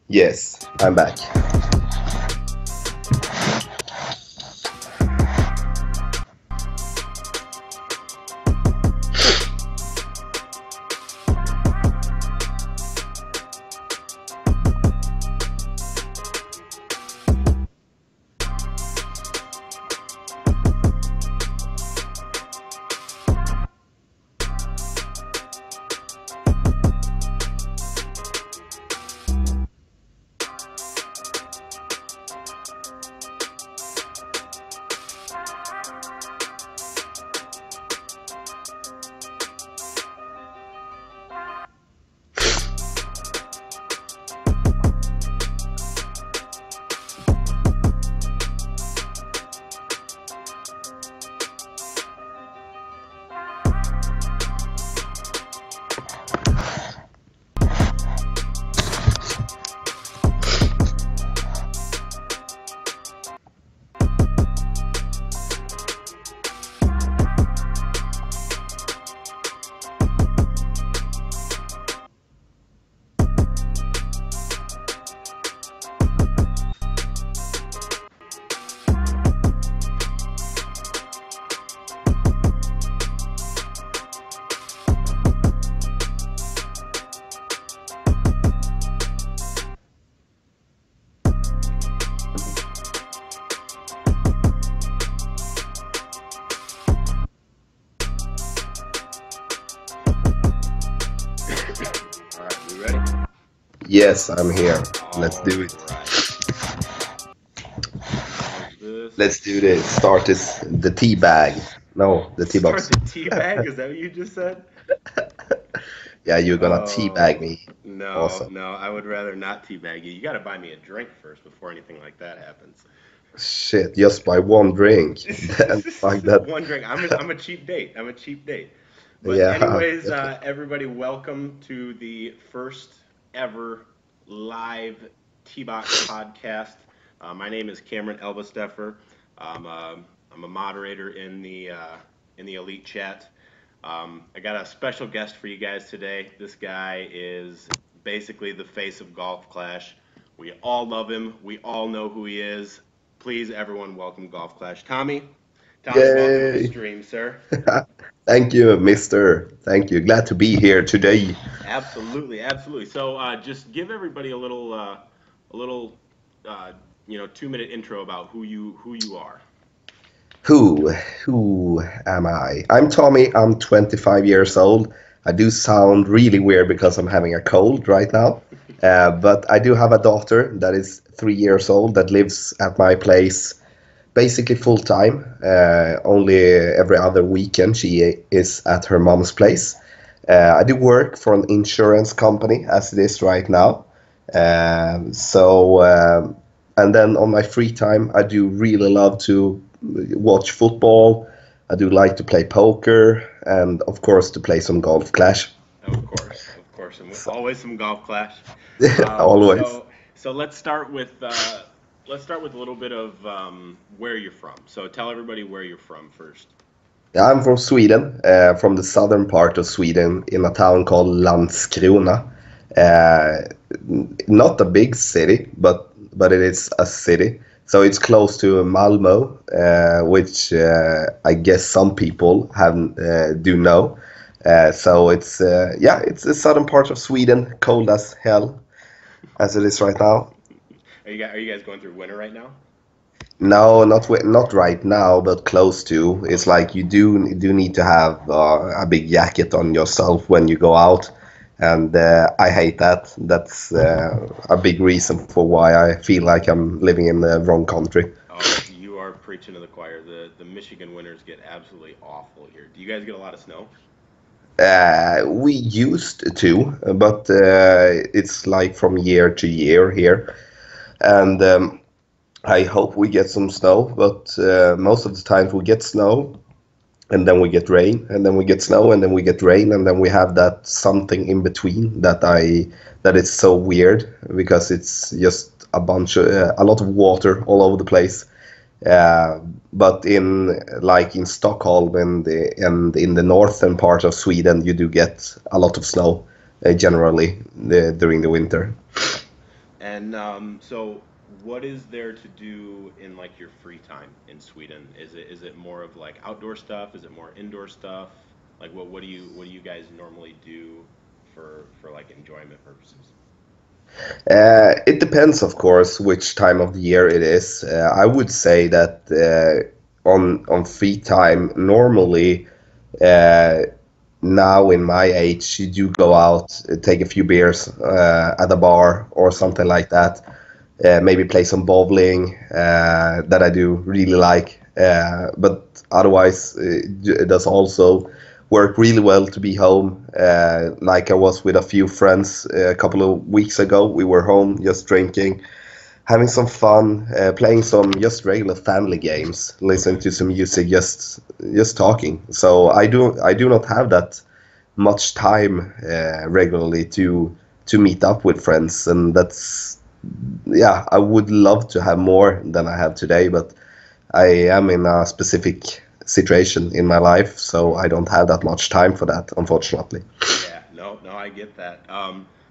Yes, I'm back. Yes, I'm here. Let's do it. Let's do this. Start this the tea bag. No, the tea box. Start the tea bag? Is that what you just said? Yeah, you're gonna tea bag Oh, me. no, Awesome. no, I would rather not teabag you. You got to buy me a drink first before anything like that happens. Shit, just by one drink. Then like that. One drink. I'm a cheap date. I'm a cheap date. But Yeah, anyways, definitely. everybody, welcome to the first ever live T-Box podcast. My name is Cameron Elvesteffer. I'm a, I'm a moderator in the Elite Chat. I got a special guest for you guys today. This guy is basically the face of Golf Clash. We all love him. We all know who he is. Please, everyone, welcome Golf Clash. Tommy, Tommy, welcome to the Yay! stream, sir. Thank you, mister. Thank you. Glad to be here today. Absolutely, absolutely. So, just give everybody a little, uh, 2 minute intro about who you are. Who? Who am I? I'm Tommy. I'm 25 years old. I do sound really weird because I'm having a cold right now. But I do have a daughter that is 3 years old that lives at my place basically full time. Only every other weekend she is at her mom's place. I do work for an insurance company as it is right now. And then on my free time, I do really love to watch football. I do like to play poker and, of course, to play some golf clash. Of course, and always some golf clash. Always. So let's start with a little bit of where you're from. So tell everybody where you're from first. Yeah, I'm from Sweden, from the southern part of Sweden, in a town called Landskrona. Uh, Not a big city, but it is a city. So it's close to Malmo, which I guess some people have do know. So it's yeah, it's the southern part of Sweden, cold as hell as it is right now. Are you guys going through winter right now? No, not right now, but close to. It's Okay. like you do need to have a big jacket on yourself when you go out, and I hate that. That's a big reason for why I feel like I'm living in the wrong country. Oh, you are preaching to the choir. The Michigan winters get absolutely awful here. Do you guys get a lot of snow? We used to, but it's like from year to year here, and I hope we get some snow, but most of the times we get snow and then we get rain, and then we get snow, and then we get rain, and then we have that something in between that is so weird because it's just a lot of water all over the place. Uh, but in Stockholm and in the northern part of Sweden, you do get a lot of snow generally during the winter. And so, what is there to do in like your free time in Sweden? Is it more of like outdoor stuff? Is it more indoor stuff? Like what do you guys normally do for like enjoyment purposes? It depends, of course, which time of the year it is. I would say that on free time, normally uh, now in my age, you do go out, take a few beers at a bar or something like that. Maybe play some bowling that I do really like. But otherwise, it does also work really well to be home. Like I was with a few friends a couple of weeks ago. We were home just drinking, having some fun, playing some just regular family games, listening Okay. to some music, just talking. So I do not have that much time regularly to meet up with friends, and that's yeah, I would love to have more than I have today, but I am in a specific situation in my life, so I don't have that much time for that, unfortunately. Yeah, no, no, I get that.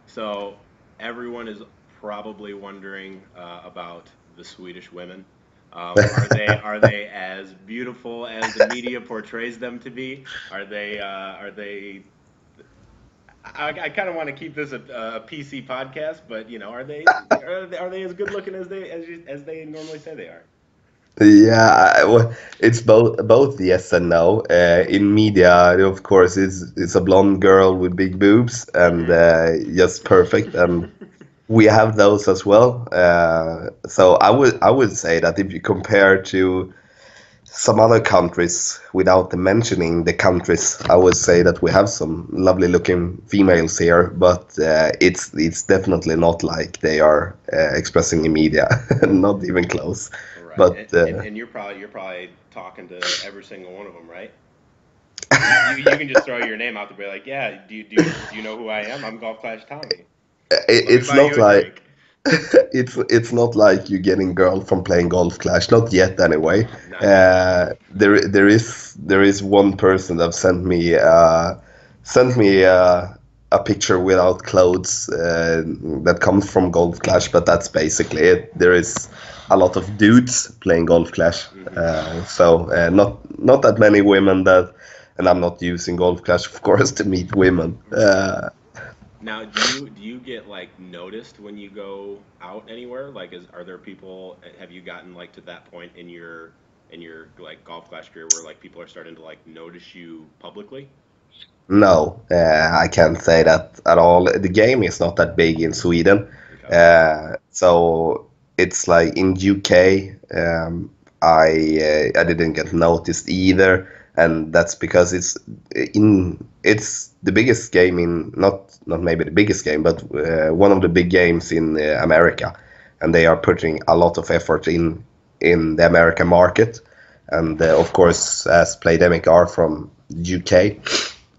So everyone is probably wondering about the Swedish women. Are they as beautiful as the media portrays them to be? Are they? I kind of want to keep this a PC podcast, but are they as good looking as they normally say they are? Yeah, well, it's both yes and no. In media, of course, it's a blonde girl with big boobs and just perfect, and we have those as well. So I would say that if you compare to some other countries without mentioning the countries, I would say that we have some lovely looking females here, but it's definitely not like they are expressing in media, not even close. Right, But and you're probably talking to every single one of them, right? You can just throw your name out there, be like, yeah, do you know who I am? I'm Golf Clash Tommy. Let me it's buy not you a like drink. it's not like you getting girl from playing golf clash, not yet anyway. Not yet. There is one person that sent me a picture without clothes that comes from golf clash, but that's basically it. There is a lot of dudes playing golf clash, Hmm. so not that many women that, and I'm not using golf clash of course to meet women. Right. Now, do you get like noticed when you go out anywhere? Like, are there people? Have you gotten like to that point in your like Golf Clash career where like people are starting to like notice you publicly? No, I can't say that at all. The game is not that big in Sweden, Okay. so it's like in UK. I didn't get noticed either, and that's because it's the biggest game in not maybe the biggest game, but one of the big games in America, and they are putting a lot of effort in the American market, and of course as Playdemic are from UK,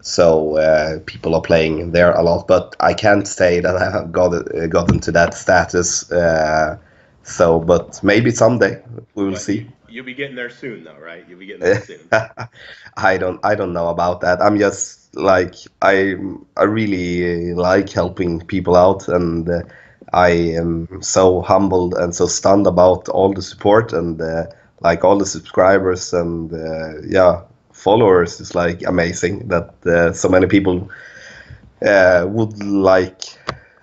so people are playing there a lot, but I can't say that I have gotten to that status. But maybe someday we will Well, see. you'll be getting there soon, though, right? You'll be getting there soon. I don't know about that. I'm just like I really like helping people out, and I am so humbled and so stunned about all the support and like all the subscribers and yeah, followers. Is like amazing that so many people would like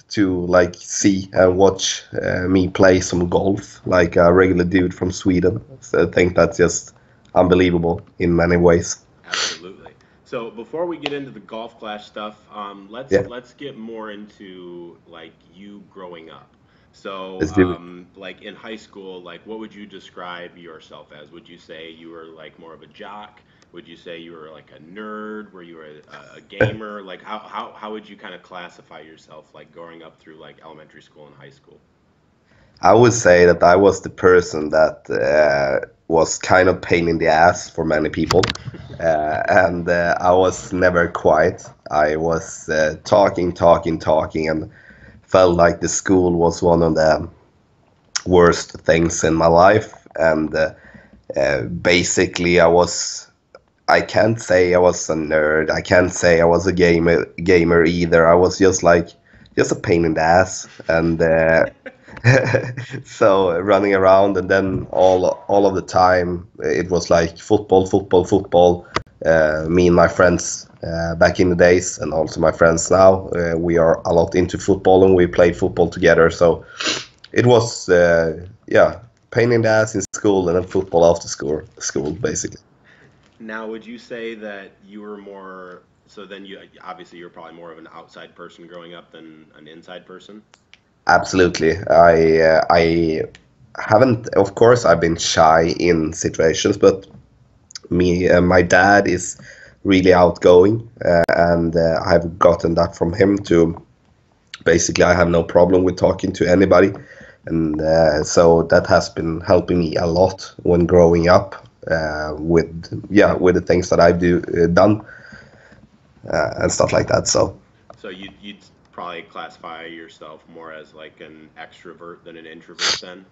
to like see and watch me play some golf like a regular dude from Sweden. So I think that's just unbelievable in many ways. Absolutely. So before we get into the Golf Clash stuff, let's Yeah, let's get more into like you growing up. So, let's do it. like in high school, like what would you describe yourself as? Would you say you were like more of a jock? Would you say you were like a nerd? Were you a gamer? Like how would you kind of classify yourself like growing up through like elementary school and high school? I would say that I was the person that was kind of pain in the ass for many people, and I was never quiet. I was talking, talking, talking, and felt like the school was one of the worst things in my life. And basically, I can't say I was a nerd. I can't say I was a gamer either. I was just a pain in the ass, and so running around, and then all of the time it was like football, football, football. Me and my friends back in the days, and also my friends now, we are a lot into football, and we played football together. So it was yeah, pain in the ass in school, and then football after school basically. Now, would you say that you were more so then you obviously you're probably more of an outside person growing up than an inside person? Absolutely. I haven't, of course, I've been shy in situations, but my dad is really outgoing, and I've gotten that from him to basically I have no problem with talking to anybody, and so that has been helping me a lot when growing up with with the things that I've done and stuff like that. So So you'd probably classify yourself more as like an extrovert than an introvert then?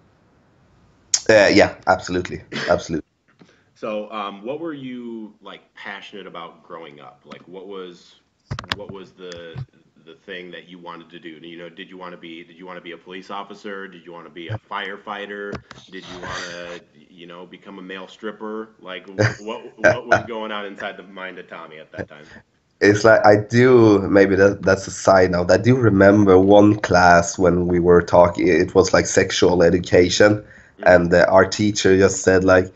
yeah, absolutely, absolutely. So, what were you like passionate about growing up? Like, what was the thing that you wanted to do? You know, did you want to be a police officer? Did you want to be a firefighter? Did you want to, become a male stripper? Like, what was going on inside the mind of Tommy at that time? It's like I do. Maybe that's a side note. I do remember one class when we were talking. It was like sexual education, Hmm. and our teacher just said like,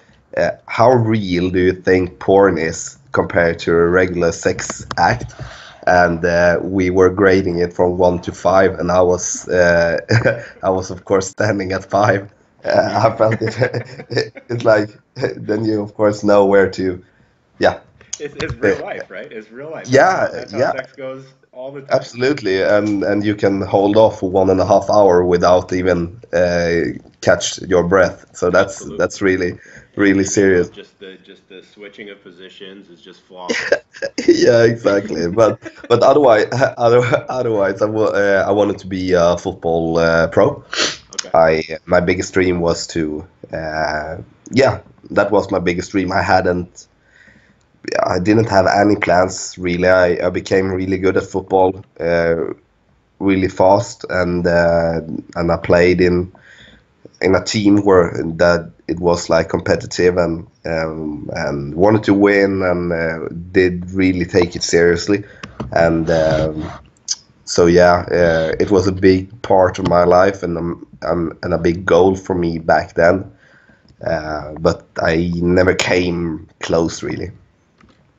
"How real do you think porn is compared to a regular sex act?" And we were grading it from 1 to 5, and I was of course standing at 5. I felt it. It's like then you of course know where to. Yeah. It's uh, real life, right? It's real life. That's how yeah, that's how yeah, sex goes all the time. absolutely, and you can hold off for 1.5 hour without even catch your breath. So that's Absolutely. really And you know, serious. just the switching of positions is just flawless. Yeah, exactly. But otherwise, I wanted to be a football pro. Okay. I My biggest dream was to yeah, that was my biggest dream. I didn't have any plans really. I became really good at football. Really fast, and I played in a team where that it was like competitive, and wanted to win, and did really take it seriously, and so yeah, it was a big part of my life, and a big goal for me back then, but I never came close really.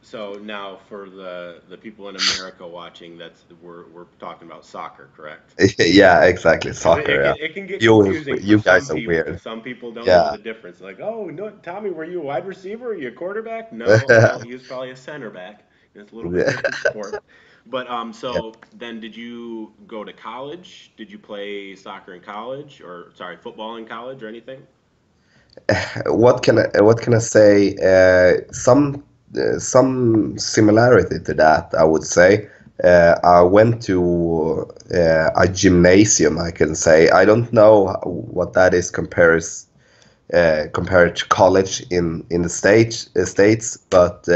So now for the people in America watching, we're talking about soccer, correct? Yeah, exactly, Because it, soccer. it Yeah, can it can get confusing for you some guys are people. weird. Some people don't know Yeah. the difference. Like, oh no, Tommy, were you a wide receiver? Are you a quarterback? No, well, he was probably a center back. It's a little bit Yeah. different sport. But Yeah. so then did you go to college? Did you play soccer in college or sorry, football in college or anything? What can I say? Some similarity to that, I would say. I went to a gymnasium. I can say I don't know what that is compared to college in the states, but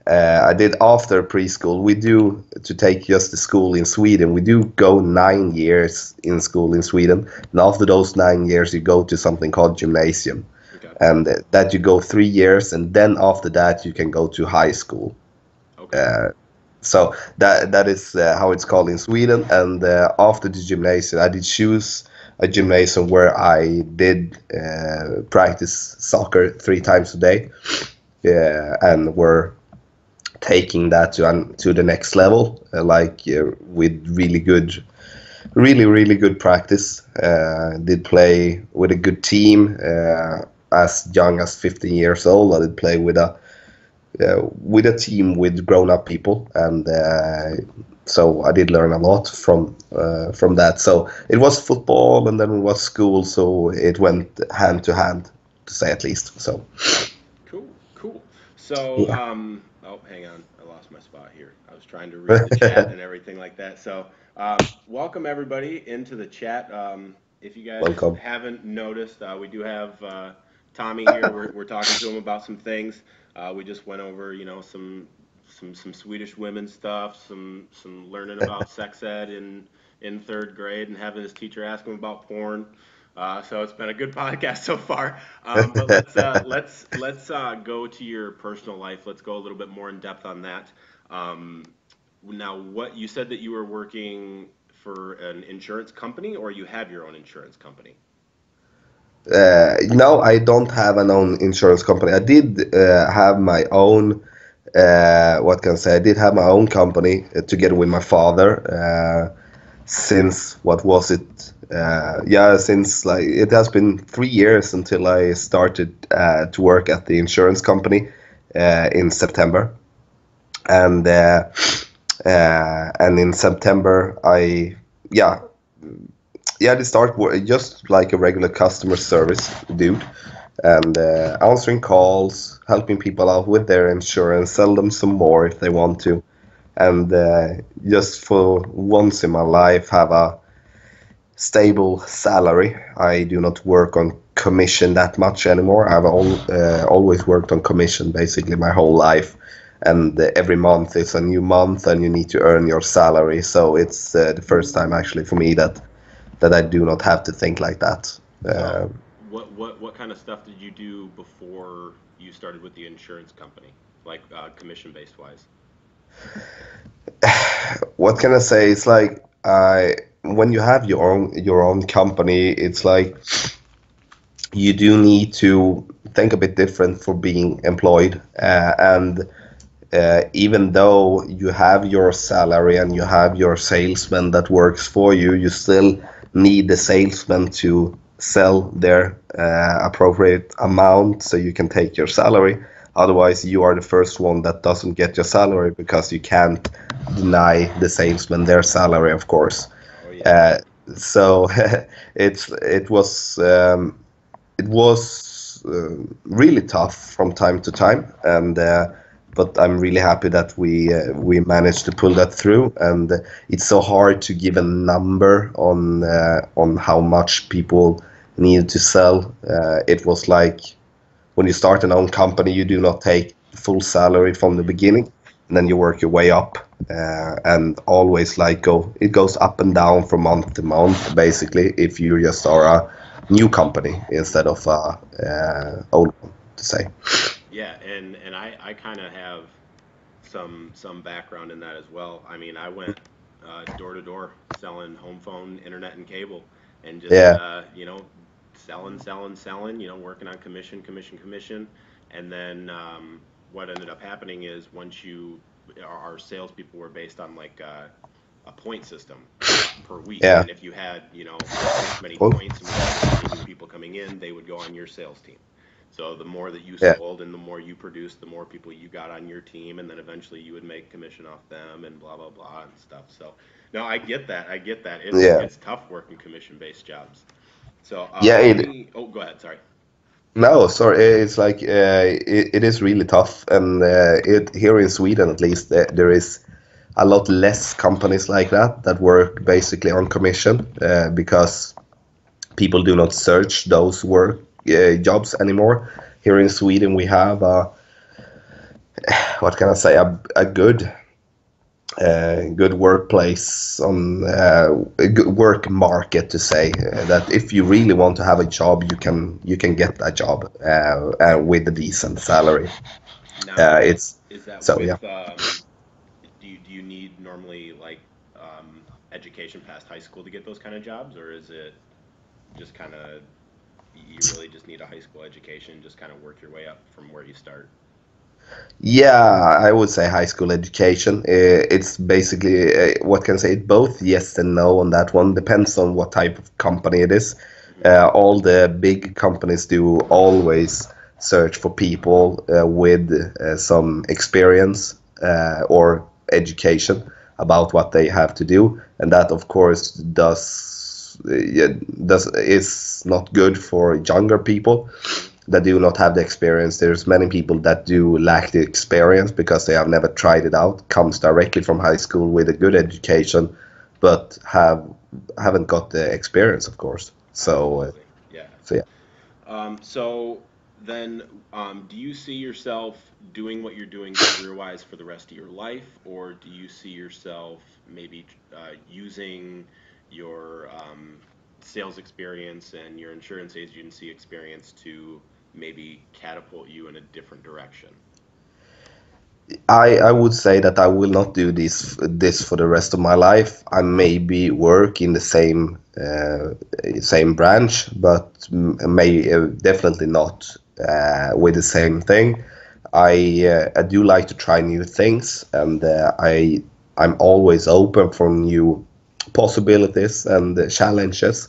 I did after preschool. We do to take just the school in Sweden. We do go 9 years in school in Sweden, and after those 9 years, you go to something called gymnasium, Okay. and that you go 3 years, and then after that you can go to high school. Okay. So that is how it's called in Sweden. And after the gymnasium, I did choose a gymnasium where I did practice soccer 3 times a day, and were taking that to the next level, with really good practice. Did play with a good team as young as 15 years old. I did play with a with a team with grown-up people, and so I did learn a lot from that. So it was football, and then it was school, so it went hand to hand, to say at least. So Cool, cool. So, yeah, oh, hang on, I lost my spot here. I was trying to read the chat and everything like that. So, welcome everybody into the chat. If you guys welcome. haven't noticed, we do have Tommy here. We're talking to him about some things. We just went over, some Swedish women stuff, some learning about sex ed in third grade, and having his teacher ask him about porn. So it's been a good podcast so far. But let's go to your personal life. Let's go a little bit more in depth on that. Um, Now, what you said that you were working for an insurance company, or you have your own insurance company? No, I don't have an own insurance company. I did have my own. What can I say? I did have my own company together with my father. Since what was it? Yeah, since like it has been 3 years until I started to work at the insurance company in September, and and in September I yeah they start just like a regular customer service dude, and answering calls, helping people out with their insurance, sell them some more if they want to, and just for once in my life have a stable salary. I do not work on commission that much anymore. Always worked on commission basically my whole life, and every month is a new month, and you need to earn your salary. So it's the first time actually for me that I do not have to think like that. So, Uh, what kind of stuff did you do before you started with the insurance company, like commission based wise? what can I say? It's like I when you have your own company, it's like you do need to think a bit different for being employed, and even though you have your salary and you have your salesman that works for you, you still need the salesman to sell their appropriate amount so you can take your salary. Otherwise, you are the first one that doesn't get your salary because you can't deny the salesman their salary, of course. Oh yeah. Uh, so it was really tough from time to time, and but I'm really happy that we managed to pull that through. And it's so hard to give a number on how much people need to sell. It was like when you start an own company, you do not take full salary from the beginning, and then you work your way up, and always like it goes up and down from month to month, basically, if you just are a new company instead of a old one, to say. Yeah, and I kind of have some background in that as well. I mean, I went door to door selling home phone, internet, and cable, and just Yeah, selling. Working on commission, commission, commission, and then what ended up happening is once our salespeople were based on like a point system per week, yeah. and if you had this many Oh, points and we had this many new people coming in, they would go on your sales team. So the more that you yeah, sold and the more you produced, the more people you got on your team, and then eventually you would make commission off them and blah blah blah and stuff. So no, I get that. I get that. It's yeah, it's tough working commission based jobs. So yeah. how many? Oh, go ahead. Sorry. No, sorry. It's like it is really tough, and it here in Sweden at least there is a lot less companies like that work basically on commission, because people do not search those work jobs anymore. Here in Sweden, we have what can I say, a good workplace on a good work market, to say that if you really want to have a job, you can get that job with a decent salary. Now, It's is that so yeah. with do you need normally like education past high school to get those kind of jobs, or is it just kind of you really just need a high school education, just kind of work your way up from where you start? Yeah, I would say high school education. It's basically what can I say, both yes and no on that one. Depends on what type of company it is. Hmm. All the big companies do always search for people with some experience or education about what they have to do, and that of course yeah, does is not good for younger people that do not have the experience. There's many people that do lack the experience because they have never tried it out, comes directly from high school with a good education, but haven't got the experience, of course. Absolutely. Yeah. So yeah. So then, do you see yourself doing what you're doing career-wise for the rest of your life, or do you see yourself maybe using your sales experience and your insurance agency experience to maybe catapult you in a different direction? I would say that I will not do this for the rest of my life. I maybe work in the same branch, but may definitely not with the same thing. I do like to try new things, and I'm always open for new possibilities and challenges.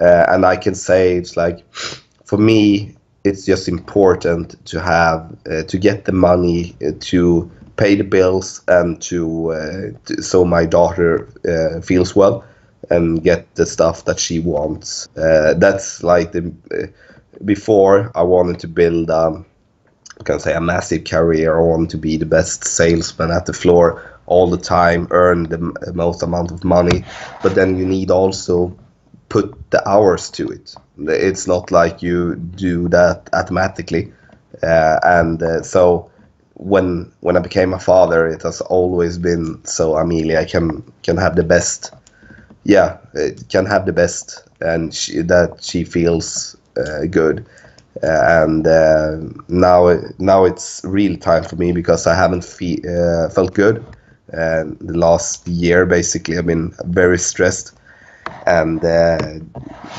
And I can say it's like, for me, it's just important to have to get the money to pay the bills and so my daughter feels well and get the stuff that she wants. That's like the before I wanted to build I can say a massive career. I want to be the best salesman at the floor all the time, earn the most amount of money, but then you need also put the hours to it. It's not like you do that automatically. And so when I became a father, it has always been so Amelia can have the best. Yeah, can have the best, and that she feels good. And now it's real time for me because I haven't felt good. And the last year, basically, I've been very stressed and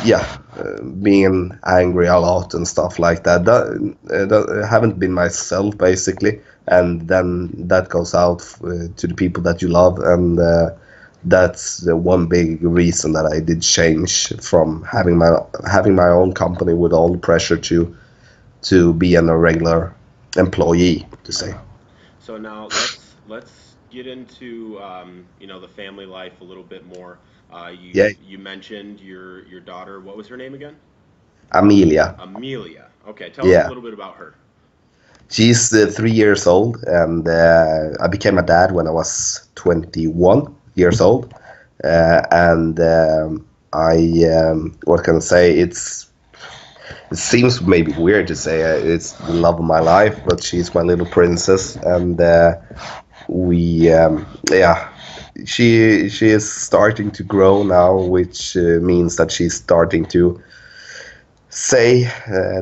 yeah, being angry a lot and stuff like that. That I haven't been myself basically, and then that goes out to the people that you love, and that's the one big reason that I did change from having my own company with all the pressure to be a regular employee to say. Uh-huh. So now let's get into the family life a little bit more. Yeah, You mentioned your daughter. What was her name again? Amelia. Amelia. Okay, tell us a Yeah. little bit about her. She's 3 years old, and I became a dad when I was 21 years old. And what can I say? It seems maybe weird to say it's the love of my life, but she's my little princess, and yeah, she is starting to grow now, which means that she's starting to say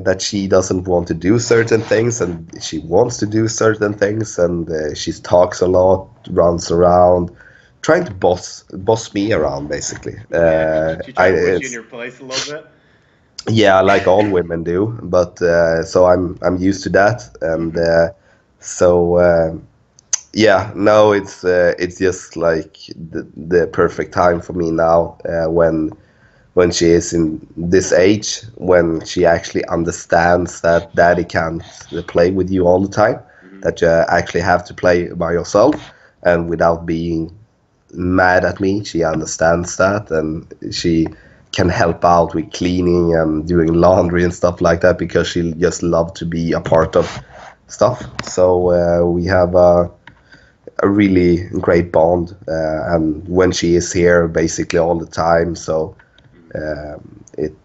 that she doesn't want to do certain things and she wants to do certain things, and she talks a lot, runs around trying to boss me around basically. Yeah, she I trying to put you in it's your place a little bit. Yeah, like all women do, but so I'm used to that, and Hmm. so yeah, no, it's just like the perfect time for me now, when she is in this age, when she actually understands that daddy can't play with you all the time, Hmm. that you actually have to play by yourself and without being mad at me. She understands that, and she can help out with cleaning and doing laundry and stuff like that because she just love to be a part of stuff. So we have a really great bond, and when she is here, basically all the time. So Hmm. it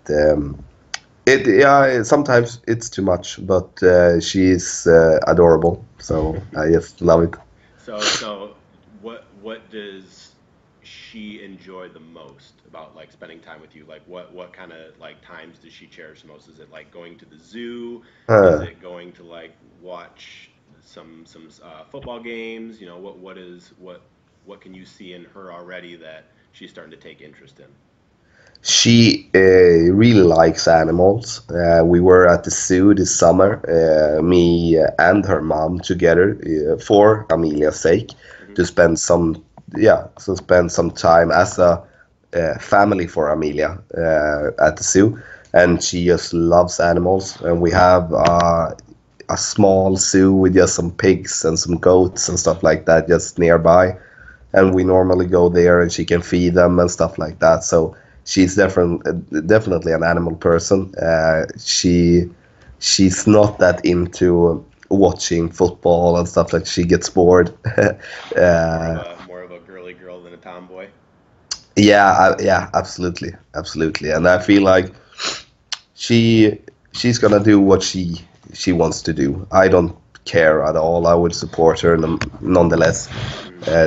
yeah, sometimes it's too much, but she's adorable. So I just love it. So what does she enjoy the most about like spending time with you? Like what kind of like times does she cherish the most? Is it like going to the zoo? Is Uh, it going to like watch some football games? What can you see in her already that she's starting to take interest in? She really likes animals. We were at the zoo this summer, me and her mom together, for Amelia's sake, Hmm. to spend some, yeah, spend some time as a family for Amelia at the zoo. and she just loves animals. And we have a small zoo with just some pigs and some goats and stuff like that just nearby, and we normally go there and she can feed them and stuff like that. So she's definitely an animal person. She's not that into watching football and stuff, like she gets bored. uh, More of a girly girl than a tomboy. yeah, yeah, absolutely, absolutely. And I feel like she she's gonna do what she wants to do. I don't care at all. I would support her nonetheless.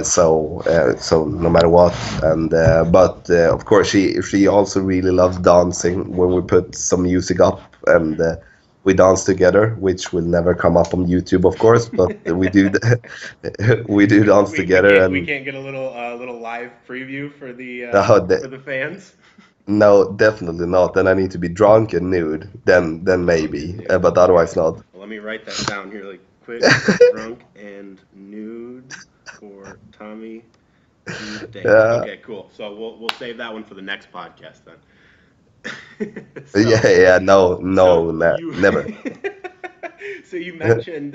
So no matter what, and but of course she also really loves dancing when we put some music up, and we dance together, which will never come up on YouTube, of course, but we do we do dance together, We and can't get a little live preview uh, for the fans. no, definitely not. Then I need to be drunk and nude. Then Drunk and maybe, nude. but Okay. otherwise not. Well, let me write that down here, like quick. Drunk and nude for Tommy Tuesdays. Uh, Okay, cool. So we'll save that one for the next podcast then. yeah, yeah, no, So no, you never. so you mentioned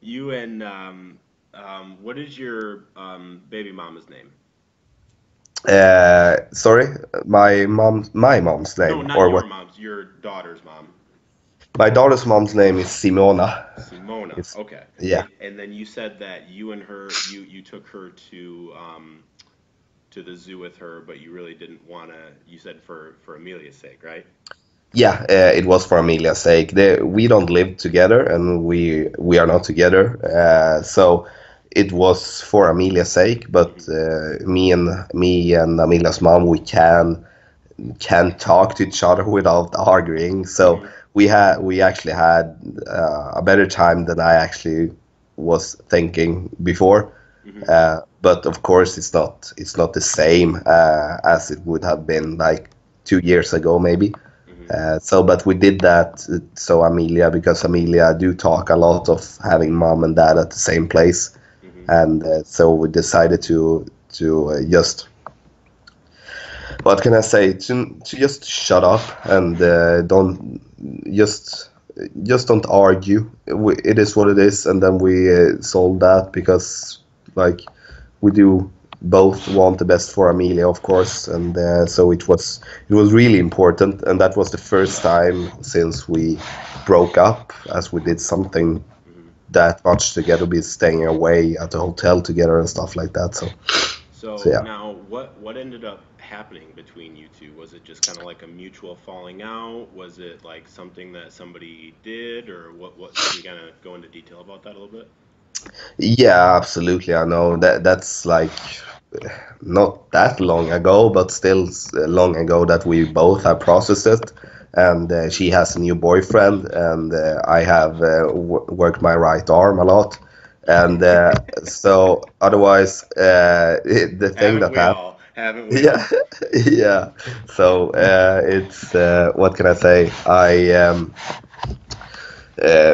you and what is your baby mama's name? Sorry, my mom's No, name, not or your what? mom's, your daughter's mom. My daughter's mom's name is Simona. Simona. It's Okay. yeah, And then you said that you and her you took her to the zoo with her, but you really didn't want to. You said for Amelia's sake, right? yeah. It was for Amelia's sake. We don't live together, and we are not together. So it was for Amelia's sake. But Hmm. me and Amelia's mom, we can't talk to each other without arguing. So Hmm. we actually had a better time than I actually was thinking before. Hmm. But of course, it's not the same as it would have been like 2 years ago, maybe. Hmm. But we did that so Amelia, because Amelia do talk a lot of having mom and dad at the same place, Hmm. and so we decided to just, what can I say, to just shut up and don't just just don't argue. It is what it is, and then we solved that because like we do both want the best for Amelia, of course, and so it was really important, and that was the first time since we broke up, as we did something Hmm. that much together, be staying away at the hotel together and stuff like that. So So yeah. now, what ended up happening between you two? Was it just kind of like a mutual falling out? Was it like something that somebody did, or what? What can you kind of go into detail about that a little bit? Yeah, absolutely. I know that's like not that long ago, but still long ago that we both have processed it. And she has a new boyfriend, and I have worked my right arm a lot. And so, otherwise, the thing Haven't that we happened, all? Haven't we yeah, all? yeah. So it's what can I say?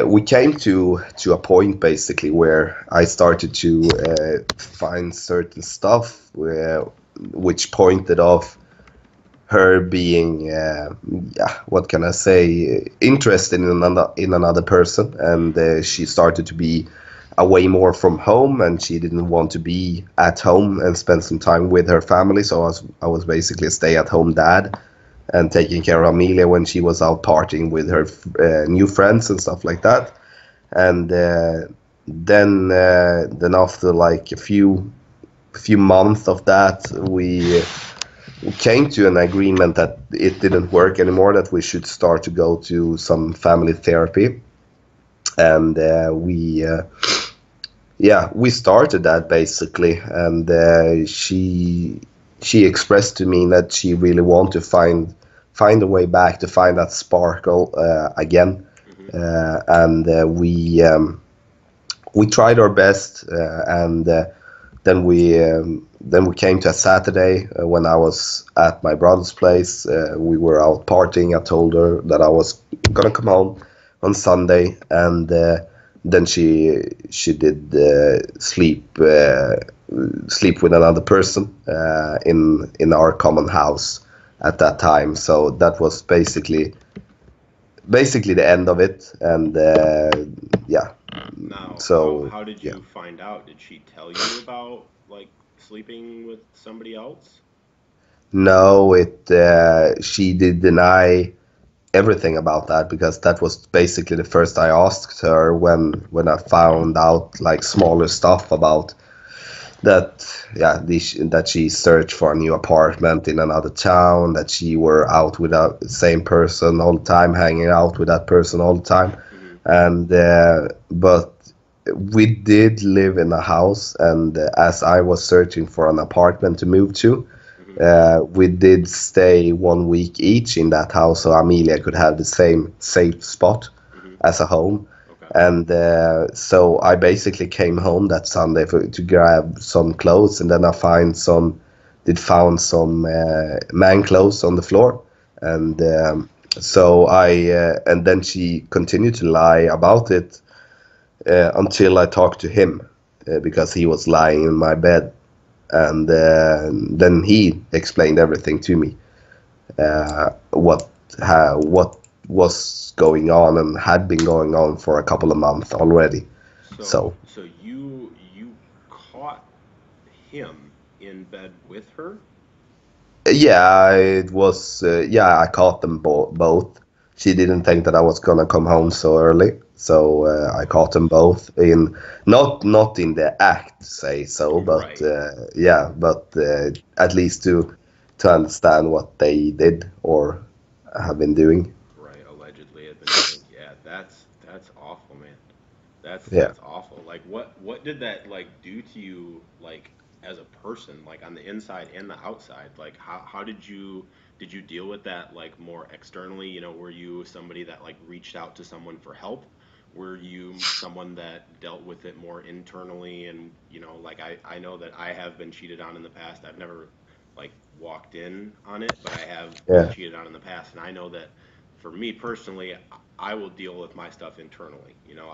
We came to a point basically where I started to find certain stuff which pointed off her being yeah, what can I say, interested in another person, and she started to be away more from home, and she didn't want to be at home and spend some time with her family. So I was basically a stay-at-home dad and taking care of Amelia when she was out partying with her new friends and stuff like that. And then after like a few months of that, we came to an agreement that it didn't work anymore, that we should start to go to some family therapy. And we started that basically, and she expressed to me that she really want to find a way back to find that sparkle again. Hmm. And we tried our best, and then we came to a Saturday when I was at my brother's place. We were out partying. I told her that I was gonna come home on Sunday, and then she did sleep with another person in our common house. at that time. So that was basically the end of it. And yeah, Now, so how did yeah. you find out? Did she tell you about like sleeping with somebody else? No, it she did deny everything about that, because that was basically the first I asked her when I found out like smaller stuff about that. Yeah, that she searched for a new apartment in another town, that she were out with the same person all the time, hanging out with that person all the time. Hmm. And but we did live in a house, and as I was searching for an apartment to move to, Hmm. we did stay 1 week each in that house, so Amelia could have the same safe spot Hmm. as a home. Okay. And so I basically came home that Sunday to grab some clothes, and then I found some man clothes on the floor. And so and then she continued to lie about it until I talked to him, because he was lying in my bed. And then he explained everything to me, what was going on and had been going on for a couple of months already. So, So so you caught him in bed with her? yeah, it was yeah, I caught them both. She didn't think that I was gonna come home so early, so I caught them both in, not in the act, say so, but Right. yeah, but at least to understand what they did or have been doing. Right, allegedly had been doing. Yeah, that's awful, man. Yeah. That's awful. Like what did that like do to you like as a person, like on the inside and the outside? Like how did you deal with that like more externally? You know, were you somebody that like reached out to someone for help? Were you someone that dealt with it more internally? And you know, like I know that I have been cheated on in the past. I've never like walked in on it, but I have been Yeah. cheated on in the past, and I know that for me personally, I will deal with my stuff internally. You know,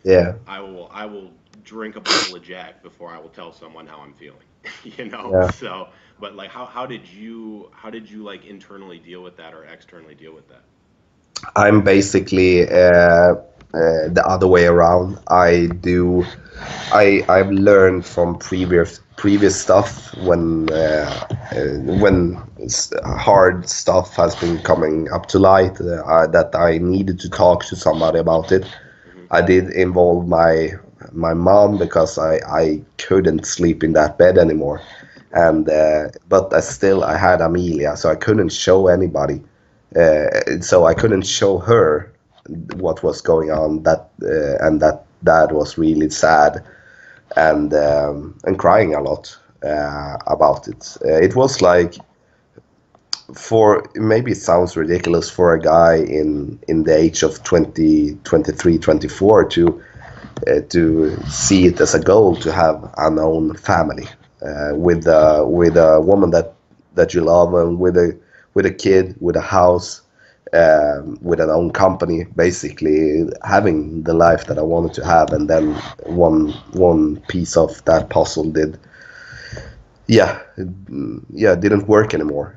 Yeah. I will drink a bottle of Jack before I will tell someone how I'm feeling. You know, Yeah. so but like how did you like internally deal with that or externally deal with that? I'm basically the other way around. I've learned from previous stuff when hard stuff has been coming up to light, that I needed to talk to somebody about it. Hmm. I did involve my mom, because I couldn't sleep in that bed anymore. Right. And but I had Amelia, so I couldn't show anybody. So I couldn't show her what was going on. And that dad was really sad, and crying a lot about it. It was like, for maybe it sounds ridiculous for a guy in the age of 20, 23, 24 to see it as a goal to have an own family, with a woman that you love, and with a kid, with a house, with an own company, basically having the life that I wanted to have. And then one piece of that puzzle did, yeah, yeah, didn't work anymore.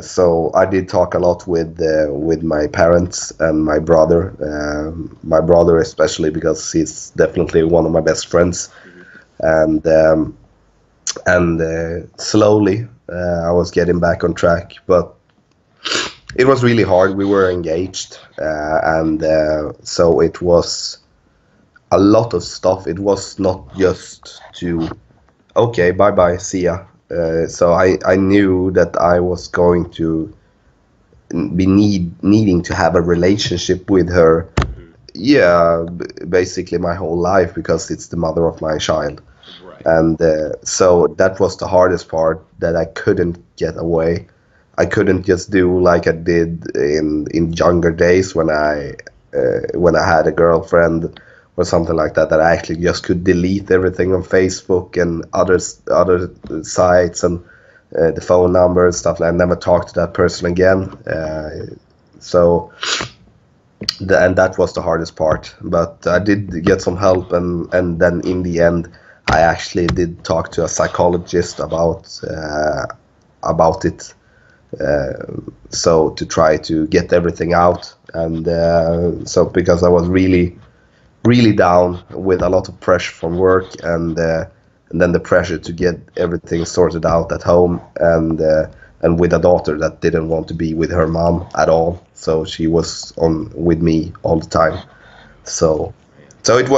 So I did talk a lot with my parents and my brother especially, because he's definitely one of my best friends. Hmm. And slowly I was getting back on track, but it was really hard. We were engaged, and so it was a lot of stuff. It was not just to, okay, bye bye, see ya. So I knew that I was going to be needing to have a relationship with her. Hmm. Yeah, basically my whole life, because it's the mother of my child. Right. And so that was the hardest part, that I couldn't get away. I couldn't just do like I did in younger days when I had a girlfriend or something like that. That I actually just could delete everything on Facebook and other sites, and the phone number and stuff. I never talked to that person again. So and that was the hardest part. But I did get some help, and then in the end, I actually did talk to a psychologist about it, So to try to get everything out, and so because I was really down with a lot of pressure from work, and then the pressure to get everything sorted out at home, and with a daughter that didn't want to be with her mom at all, so she was on with me all the time. So Man. it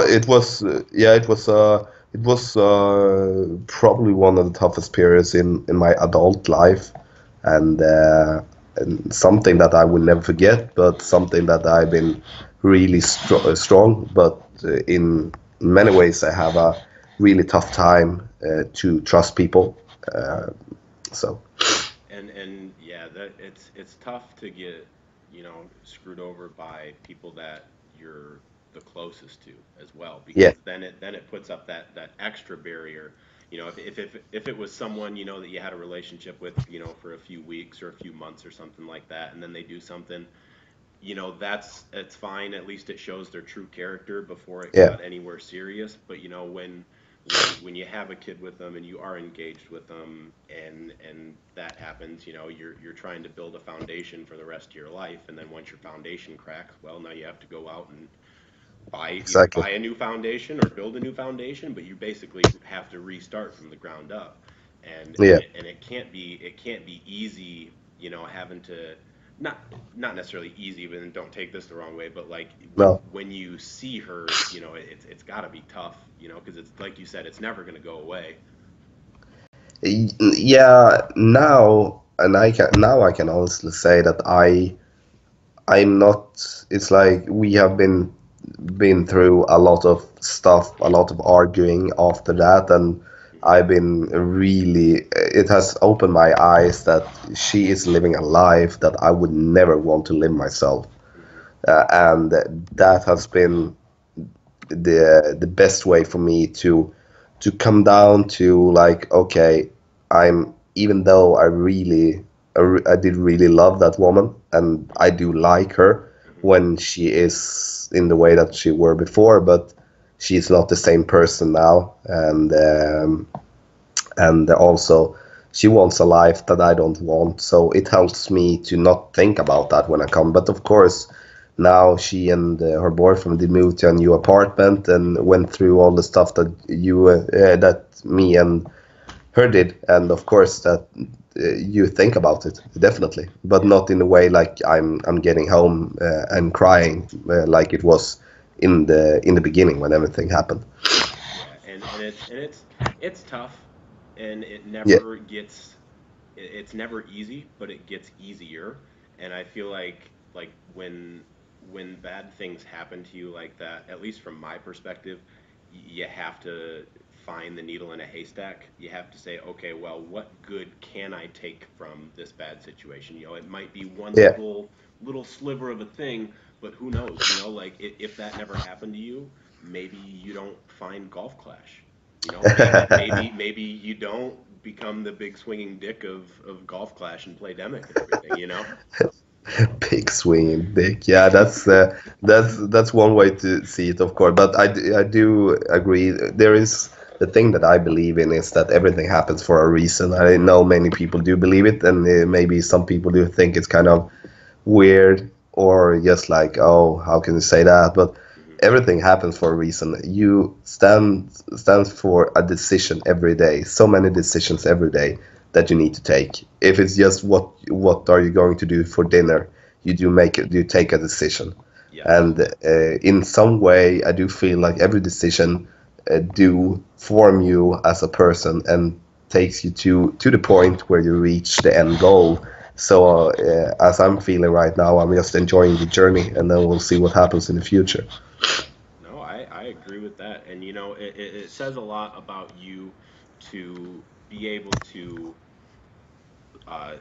was probably one of the toughest periods in my adult life, and something that I will never forget, but something that I've been really strong. But in many ways, I have a really tough time to trust people. Uh, so And yeah, that it's tough to get, screwed over by people that you're the closest to as well, yeah, because then it puts up that extra barrier. If it was someone, that you had a relationship with, for a few weeks or a few months or something like that, and then they do something, that's it's fine. At least it shows their true character before it yeah, got anywhere serious. But when you have a kid with them and you are engaged with them, and that happens, you're trying to build a foundation for the rest of your life, and then once your foundation cracks, well, now you have to go out and either exactly. buy a new foundation or build a new foundation, but you basically have to restart from the ground up. And Yeah, it can't be easy, having to, not necessarily easy, but then don't take this the wrong way, but like when no. when you see her, it's got to be tough, because it's like you said, it's never going to go away. Yeah, now I can honestly say that I'm not. It's like we have been through a lot of stuff, a lot of arguing after that, and Hmm. I've been really. It has opened my eyes that she is living a life that I would never want to live myself, Hmm. and that has been the best way for me to come down to, like, okay, I'm, even though I did really love that woman, and I Hmm. do like her Hmm. when she is in the way that she were before, but she's not the same person now, and also she wants a life that I don't want. So it helps me to not think about that when I come. But of course, now she and her boyfriend did move to a new apartment and went through all the stuff that that me and her did, and of course that you think about it definitely, but Yeah. not in a way like I'm getting home and crying like it was in the beginning when everything happened. Yeah, and it's tough, and Yeah, it's never easy, but it gets easier. And I feel like when bad things happen to you like that, at least from my perspective, you have to find the needle in a haystack. You have to say, okay, well, what good can I take from this bad situation? It might be one yeah. little sliver of a thing, but who knows? Like if that never happened to you, maybe you don't find Golf Clash. Maybe you don't become the big swinging dick of Golf Clash and play Demic and everything. Big swinging dick. Yeah, that's one way to see it, of course. But I do agree. There is the thing that I believe in is that everything happens for a reason. I know many people do believe it, and maybe some people do think it's kind of weird or just like, oh, how can you say that? But Hmm. everything happens for a reason. You stands for a decision every day. So many decisions every day that you need to take. If it's just what are you going to do for dinner, you take a decision. Yes. And in some way, I do feel like every decision do form you as a person and takes you to the point where you reach the end goal. So as I'm feeling right now, I'm just enjoying the journey, and then we'll see what happens in the future. No, I agree with that. And it says a lot about you to be able to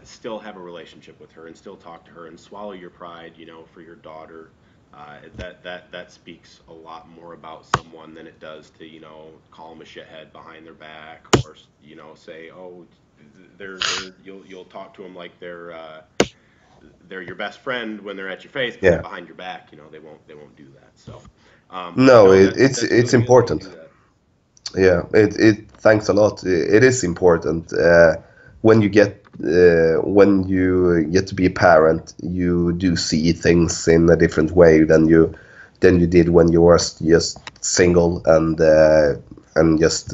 still have a relationship with her and still talk to her and swallow your pride, for your daughter. That speaks a lot more about someone than it does to, call them a shithead behind their back, or say, oh, they're you'll talk to them like they're your best friend when they're at your face, but then Yeah. behind your back, they won't do that. So, No, no, that's it's really good that you important. do that. Yeah, it thanks a lot. It is important. when you get to be a parent, you do see things in a different way than you did when you were just single and just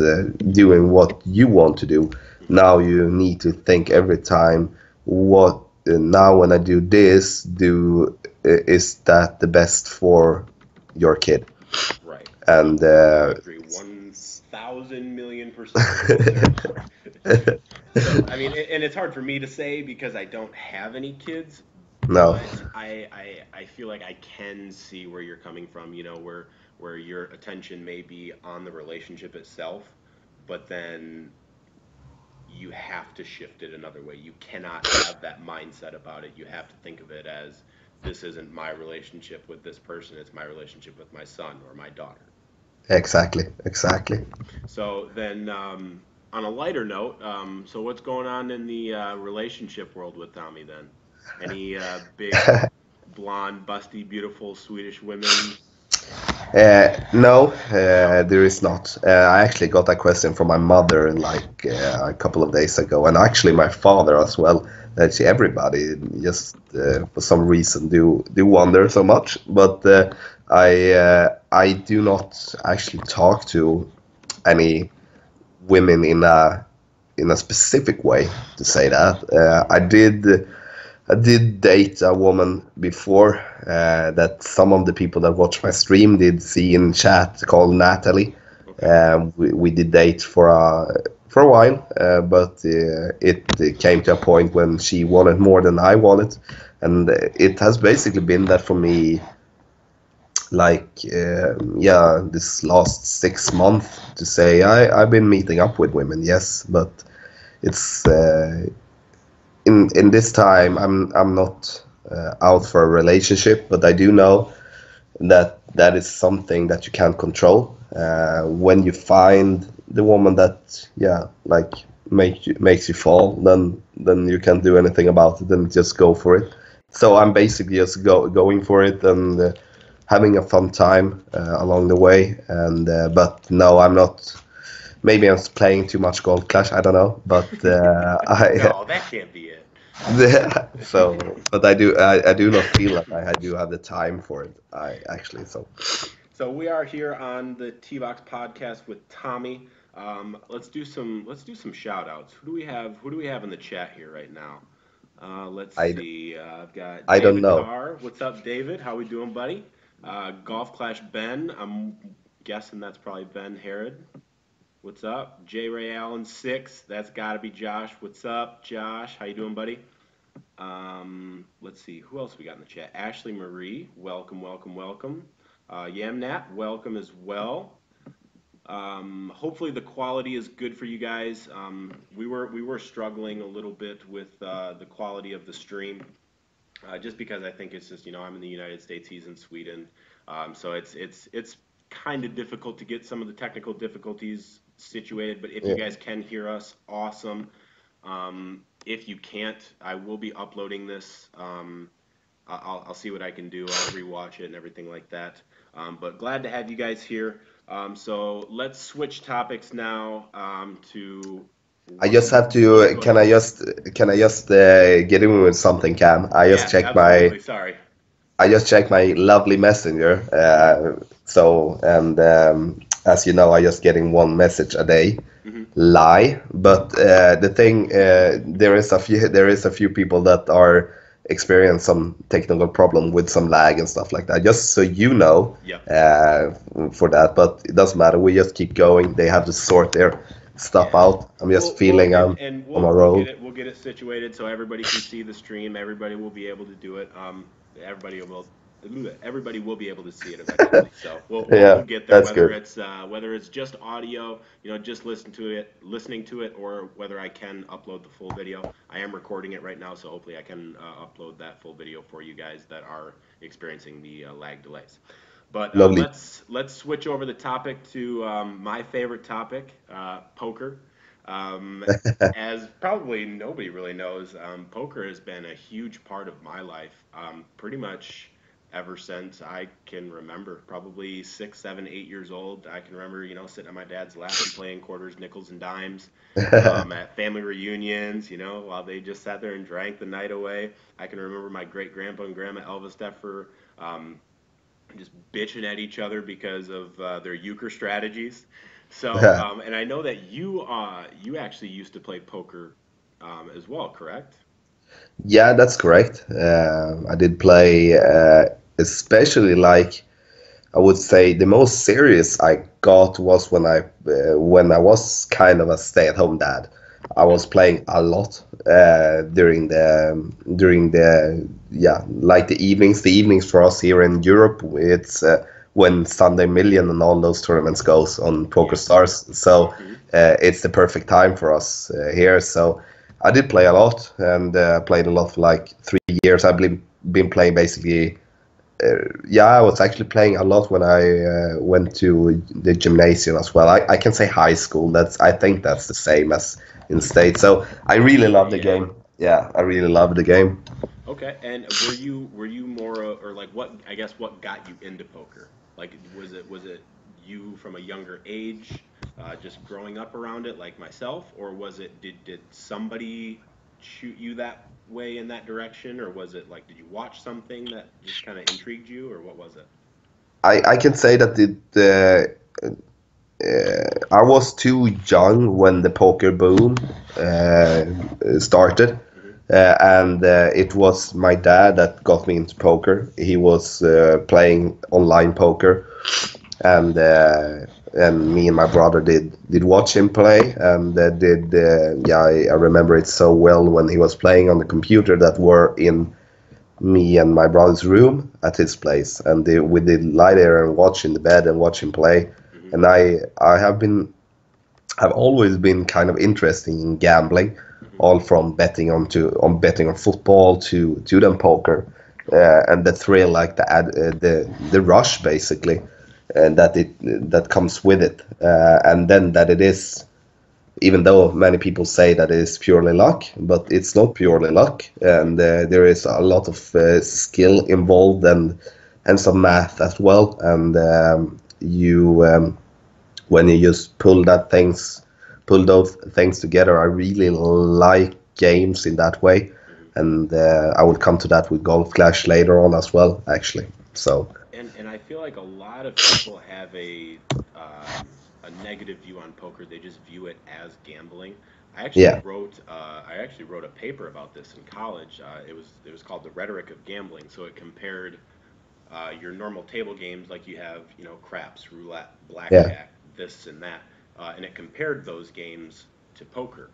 doing what you want to do. Now you need to think every time, what now when I do this, do is that the best for your kid? Right. And I agree 1,000,000,000% with you, sir. So, I mean, and it's hard for me to say because I don't have any kids, no, but I feel like I can see where you're coming from, where your attention may be on the relationship itself, but then you have to shift it another way. You cannot have that mindset about it. You have to think of it as this isn't my relationship with this person, it's my relationship with my son or my daughter. exactly, exactly. So then, on a lighter note, so what's going on in the relationship world with Tommy then? Any big, blonde, busty, beautiful Swedish women? No, there is not. I actually got that question from my mother like a couple of days ago, and actually my father as well. Actually, everybody just for some reason do wonder so much, but I do not actually talk to any women in a specific way to say Okay. that. I did date a woman before that some of the people that watch my stream did see in chat called Natalie. Okay. We did date for a while, but it came to a point when she wanted more than I wanted, and it has basically been that for me. Like yeah, this last 6 months to say I've been meeting up with women, yes, but it's in this time I'm not out for a relationship, but I do know that that is something that you can't control. When you find the woman that yeah like makes you fall, then you can't do anything about it. Then just go for it. So I'm basically just going for it and having a fun time along the way. And but no, I'm not. Maybe I'm playing too much Gold Clash. I don't know, but I No, that can't be it. so, but I do not feel that I do have the time for it. I actually so So we are here on the T Box podcast with Tommy. Let's do some shout outs. Who do we have in the chat here right now? Let's I see. I've got I don't David know. Carr. What's up, David? How we doing, buddy? Golf Clash Ben. I'm guessing that's probably Ben Herod. What's up? J Ray Allen 6. That's got to be Josh. What's up, Josh? How you doing, buddy? Let's see who else we got in the chat. Ashley Marie, welcome, welcome, welcome. Yamnat, welcome as well. Hopefully the quality is good for you guys. We were struggling a little bit with the quality of the stream, just because I think it's just I'm in the United States, he's in Sweden, so it's kind of difficult to get some of the technical difficulties situated. But if you Yeah. guys can hear us, awesome. If you can't, I will be uploading this. I'll see what I can do. I'll rewatch it and everything like that. But glad to have you guys here. So let's switch topics now to I what. just have Yeah, to. go ahead. Can I just get in with something, Cam? Yeah, absolutely. Sorry. I just checked my lovely messenger. Hmm. So and as you know, I just getting one message a day. Hmm. Lie, but the thing there is a few people that are experience some technical problem with some lag and stuff like that. Just so you know, Yep. uh, for that, but it doesn't matter. We just keep going. They have to sort their stuff Yeah. out. I'm just Well, feeling and on we'll a we'll get roll. it we'll get it situated so everybody can see the stream. Everybody will be able to do it. Everybody will be able to see it eventually. So we'll Yeah, get there. that's Whether good. it's just audio, just listening to it, or whether I can upload the full video. I am recording it right now, so hopefully I can upload that full video for you guys that are experiencing the lag delays. But Lovely. let's switch over the topic to my favorite topic, poker. Um, as probably nobody really knows, poker has been a huge part of my life. Pretty much ever since I can remember. Probably 6, 7, 8 years old. I can remember, sitting on my dad's lap and playing quarters, nickels, and dimes at family reunions, while they just sat there and drank the night away. I can remember my great grandpa and grandma Elvis Steffer just bitching at each other because of their euchre strategies. So, and I know that you actually used to play poker as well, correct? Yeah, that's correct. I did play, especially like I would say the most serious I got was when I was kind of a stay-at-home dad. I Okay. was playing a lot during the yeah, like the evenings. The evenings for us here in Europe, it's when Sunday Million and all those tournaments goes on Poker Yeah. Stars. So Hmm. it's the perfect time for us here. So I did play a lot and played a lot for like 3 years. I've been playing basically yeah, I was actually playing a lot when I went to the gymnasium as well. I can say high school. I think that's the same as in state. So I really Sure. love the Yeah. game. Yeah, I really love the game. Okay. And were you more or like what I guess what got you into poker? Like was it you from a younger age, just growing up around it like myself, or was it did somebody shoot you that way in that direction, or was it like did you watch something that just kind of intrigued you, or what was it? I can say that I was too young when the poker boom uh, started. Hmm. And it was my dad that got me into poker. He was playing online poker, and me and my brother did watch him play, and did yeah, I remember it so well when he was playing on the computer that were in me and my brother's room at his place, and we did lie there and watch in the bed and watch him play. Hmm. And I've always been kind of interested in gambling, Hmm. all from betting on football to then poker, and the thrill, like the rush basically, and that comes with it, and then that it is, even though many people say that it is purely luck, but it's not purely luck, Hmm. and there is a lot of skill involved and some math as well, and you when you just pull those things together. I really like games in that way, Hmm. and I will come to that with Golf Clash later on as well, actually. So And I feel like a lot of people have a negative view on poker. They just view it as gambling. yeah, I actually wrote a paper about this in college. It was called The Rhetoric of Gambling. So it compared your normal table games like you have, craps, roulette, yeah, blackjack, this and that, and it compared those games to poker.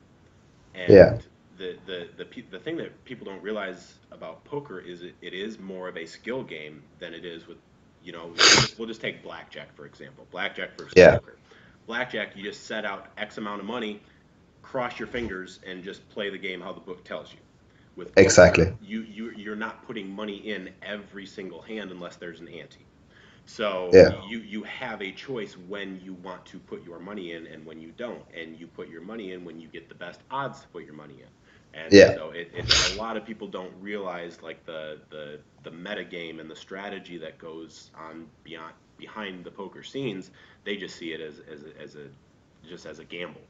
yeah, And the thing that people don't realize about poker is it is more of a skill game than it is with, we'll just take blackjack for example. Blackjack versus yeah, poker. Blackjack, you just set out X amount of money, cross your fingers, and just play the game how the book tells you. With poker, exactly, you're not putting money in every single hand unless there's an ante. So yeah, you have a choice when you want to put your money in and when you don't, and you put your money in when you get the best odds to put your money in. And yeah. so it's a lot of people don't realize like the meta game and the strategy that goes on beyond behind the poker scenes. They just see it as a just as a gamble.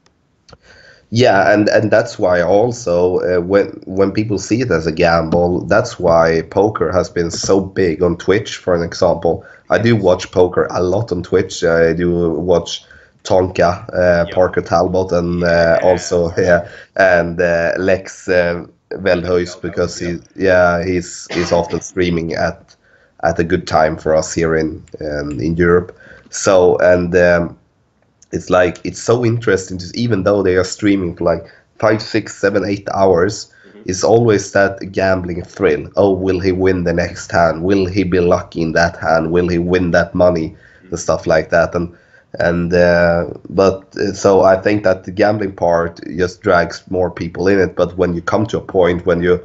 Yeah, and that's why also when people see it as a gamble, that's why poker has been so big on Twitch, for an example. I do Yes. watch poker a lot on Twitch. I do watch Tonka, Yep. Parker Talbot, and Yeah. also yeah, and Lex Lex Veldhuis, Veldhuis. because Yep. he's often streaming at a good time for us here in Europe. So and it's like it's so interesting to, even though they are streaming for like 5, 6, 7, 8 hours, Hmm. it's always that gambling thrill. Oh, will he win the next hand? Will he be lucky in that hand? Will he win that money and Hmm. stuff like that? And but so I think that the gambling part just drags more people in it. But when you come to a point when you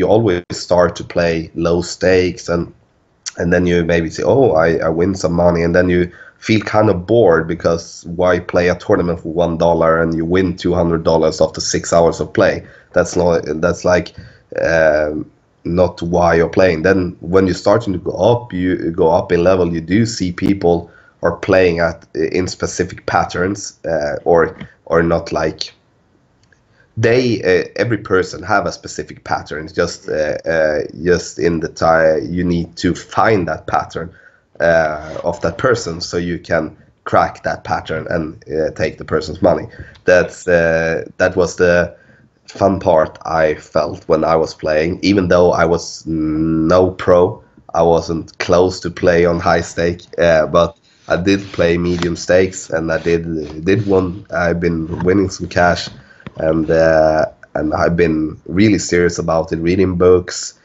always start to play low stakes, and then you maybe say, oh, I win some money, and then you feel kind of bored, because why play a tournament for $1 and you win $200 after 6 hours of play? That's not, that's like, um, not why you're playing. Then when you're starting to go up, you go up in level. You do see people are playing at in specific patterns, or not like they every person have a specific pattern. It's just in the time you need to find that pattern of that person, so you can crack that pattern and take the person's money. That was the fun part I felt when I was playing. Even though I was no pro, I wasn't close to play on high stake, but I did play medium stakes, and I did one. I've been winning some cash, and I've been really serious about it, reading books,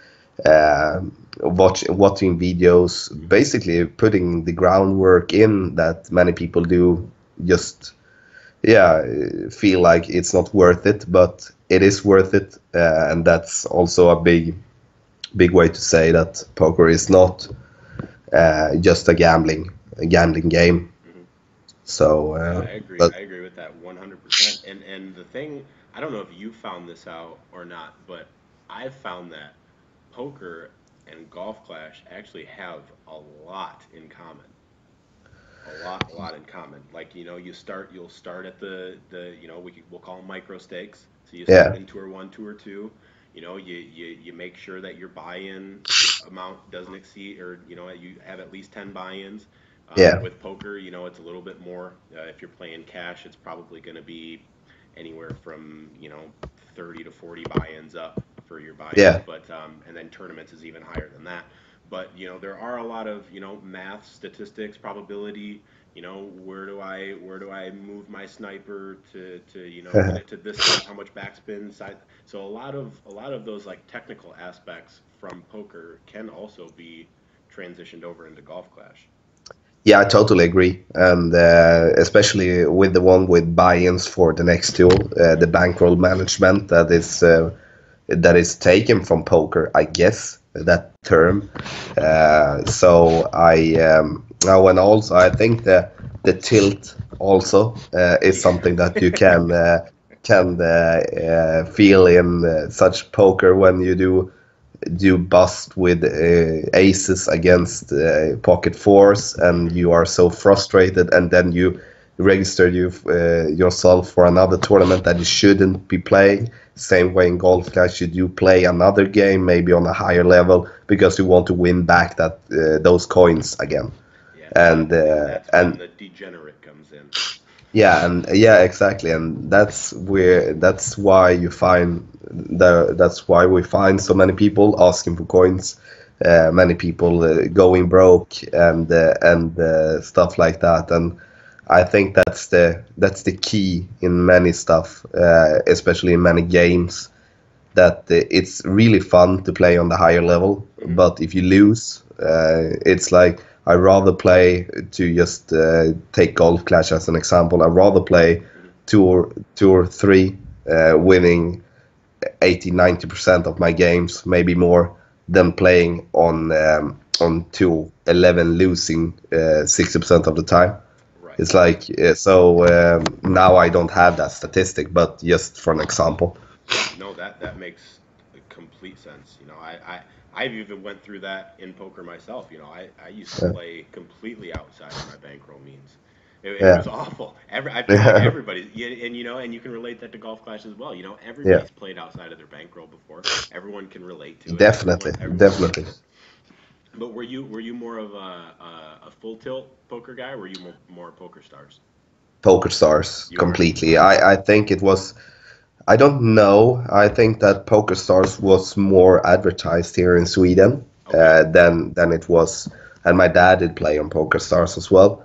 uh, watching videos, basically putting the groundwork in that many people do. Just yeah, feel like it's not worth it, but it is worth it, and that's also a big way to say that poker is not just a gambling game. Hmm. So, No, I agree. but I agree with that 100%. And the thing, I don't know if you found this out or not, but I've found that poker and Golf Clash actually have a lot in common. A lot in common. Like, you'll start at we'll call them micro stakes. So you start yeah, in tour one, tour two. You make sure that your buy-in amount doesn't exceed, or you have at least 10 buy-ins. yeah, With poker, it's a little bit more. If you're playing cash, it's probably going to be anywhere from 30 to 40 buy-ins up for your buy-ins, yeah, but and then tournaments is even higher than that. But there are a lot of math, statistics, probability. Where do I move my sniper to get it to this spot? How much backspin side? So a lot of those like technical aspects from poker can also be transitioned over into Golf Clash. yeah. I totally agree, and especially with the one with buy-ins for the next tool, the bankroll management that is taken from poker, I guess that term. So and also I think the tilt also is something that you can feel in such poker when you do bust with aces against pocket fours, and you are so frustrated, and then you register yourself for another tournament that you shouldn't be playing. Same way in Golf Clash, you do play another game, maybe on a higher level, because you want to win back those coins again. Yeah, And and that's when and the degenerate comes in. yeah, and yeah, exactly, and that's why you find that's why we find so many people asking for coins, many people going broke, and stuff like that. And I think that's the key in many stuff, especially in many games, that it's really fun to play on the higher level, Hmm. but if you lose, it's like I rather play to just take Golf Clash as an example. I rather play Hmm. two or three, winning 80-90% of my games, maybe more, than playing on 2-11, losing 60% of the time. Right. It's like so now I don't have that statistic, but just for an example. Yeah, no, that makes complete sense. I've even went through that in poker myself. I used to Yeah, play completely outside of my bankroll means. It yeah, was awful. I feel like everybody, yeah, and you can relate that to Golf Clash as well. yeah. Everybody's played outside of their bankroll before. Everyone can relate to it. Definitely, Everyone gets definitely. it. But were you more of a full tilt poker guy? Or were you more poker stars? Poker Stars You were. completely. I think it was. I don't know. I think that Poker Stars was more advertised here in Sweden Okay. than it was, and my dad did play on Poker Stars as well.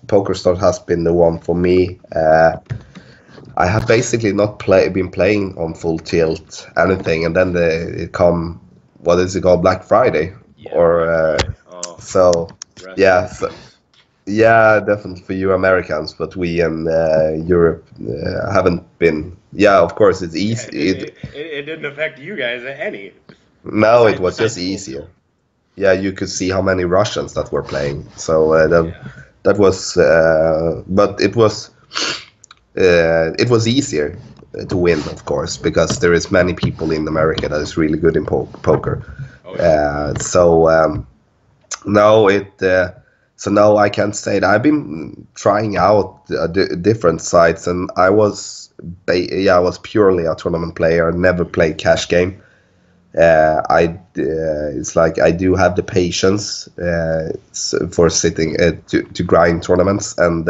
Poker Stars has been the one for me. I have basically not been playing on full tilt anything, and then it come, what is it called, Black Friday, Yeah, or Black Friday. Oh, so rest yeah. in peace. Yeah, definitely for you Americans, but we in Europe haven't been. Yeah, of course it's Yeah, easy. it didn't affect you guys any, Now it besides was just besides full easier. tilt. Yeah, you could see how many Russians that were playing. So Yeah. but it was easier. to win, of course, because there is many people in America that is really good in poker. Oh yeah. So no, it. So no, I can't say that. I've been trying out different sites, and I was purely a tournament player. Never played cash game. It's like I do have the patience for sitting to grind tournaments, and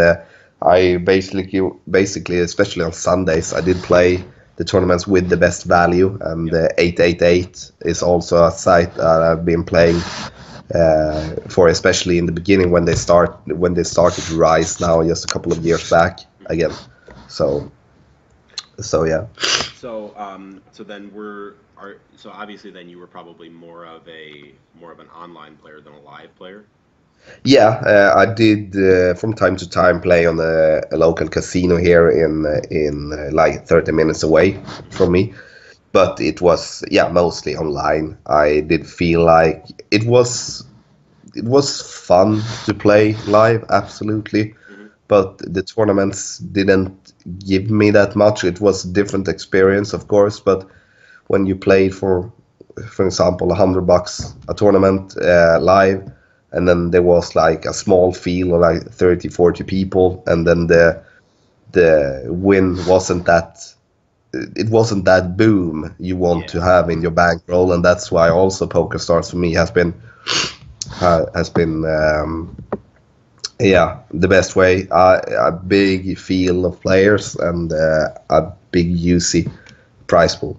I basically, especially on Sundays, I did play the tournaments with the best value, and 888 is also a site that I've been playing for, especially in the beginning when they started to rise now just a couple of years back again. So yeah. So then so obviously then you were probably more of an online player than a live player. Yeah, I did from time to time play on a local casino here in like 30 minutes away from me, but it was, yeah, mostly online. I did feel like it was fun to play live, absolutely, Hmm. but the tournaments didn't give me that much. It was a different experience, of course, but when you played for example, $100 a tournament live, and then there was like a small field of like 30, 40 people, and then the win wasn't that boom you want to Yeah. have in your bankroll, and that's why also Poker Stars for me has been yeah, the best way. A big field of players and a big juicy prize pool.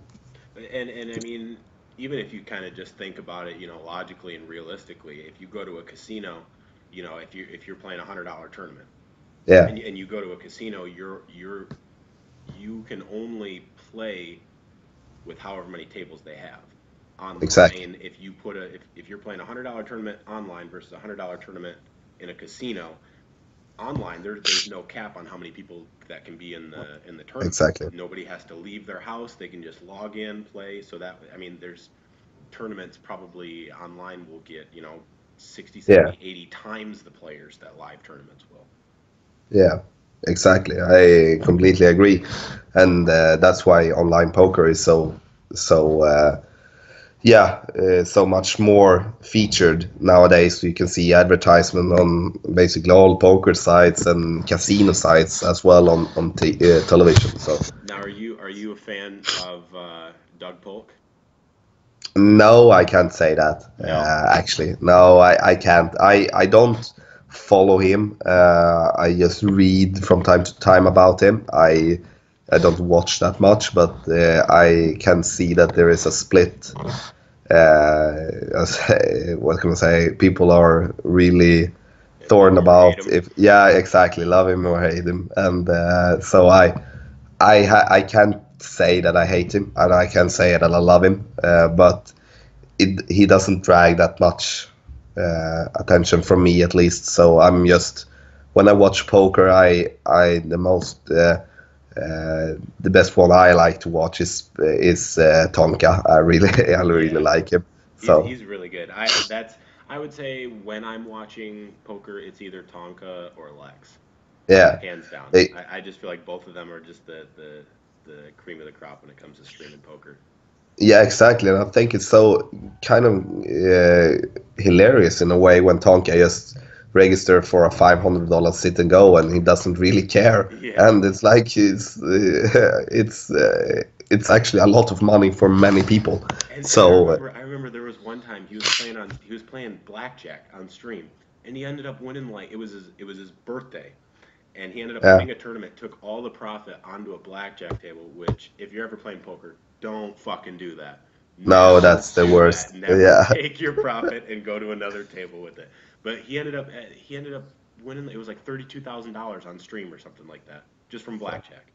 And I mean, even if you kind of just think about it, logically and realistically, if you go to a casino, if you're playing $100 tournament Yeah, and you go to a casino, you can only play with however many tables they have. exactly. Online, if you're playing a $100 tournament online versus a $100 tournament in a casino, online there's no cap on how many people that can be in the tournament. Exactly. Nobody has to leave their house. They can just log in, play. So that, I mean, there's tournaments probably online will get, 60, Yeah, 70, 80 times the players that live tournaments will. yeah, exactly. I completely agree, and that's why online poker is so yeah, so much more featured nowadays. You can see advertisement on basically all poker sites and casino sites as well on television. So Now, are you a fan of Doug Polk? no, I can't say that. No. Actually, no, I can't. I don't follow him. I just read from time to time about him. I don't watch that much, but I can see that there is a split. What can I say? People are really Love thorn him or hate about him. if, yeah, exactly, love him or hate him, and so I can't say that I hate him, and I can say that I love him, but he doesn't drag that much attention from me, at least. So I'm just, when I watch poker, I the best one I like to watch is Tonka. I really Yeah. like him. He's So he's really good. I would say when I'm watching poker, it's either Tonka or Lex, yeah, hands down. Eh, I just feel like both of them are just the cream of the crop when it comes to streaming poker. yeah, exactly. And I think it's so kind of hilarious in a way when Tonka just register for a $500 sit and go, and he doesn't really care. Yeah. And it's like it's actually a lot of money for many people. And So I remember there was one time he was playing blackjack on stream, and he ended up winning, like it was his birthday, and he ended up yeah, winning a tournament, took all the profit onto a blackjack table, which if you're ever playing poker, don't fucking do that. no, Never that's the do worst. that. Never Yeah, take your profit and go to another table with it. But he ended up winning. It was like $32,000 on stream or something like that, just from blackjack.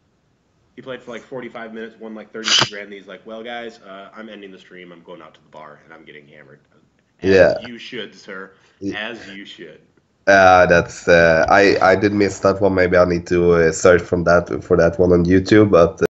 He played for like 45 minutes, won like 32 grand. And he's like, "Well, guys, I'm ending the stream. I'm going out to the bar and I'm getting hammered." As yeah. you should, sir. As you should. That's I did miss that one. Maybe I need to search from that for that one on YouTube, but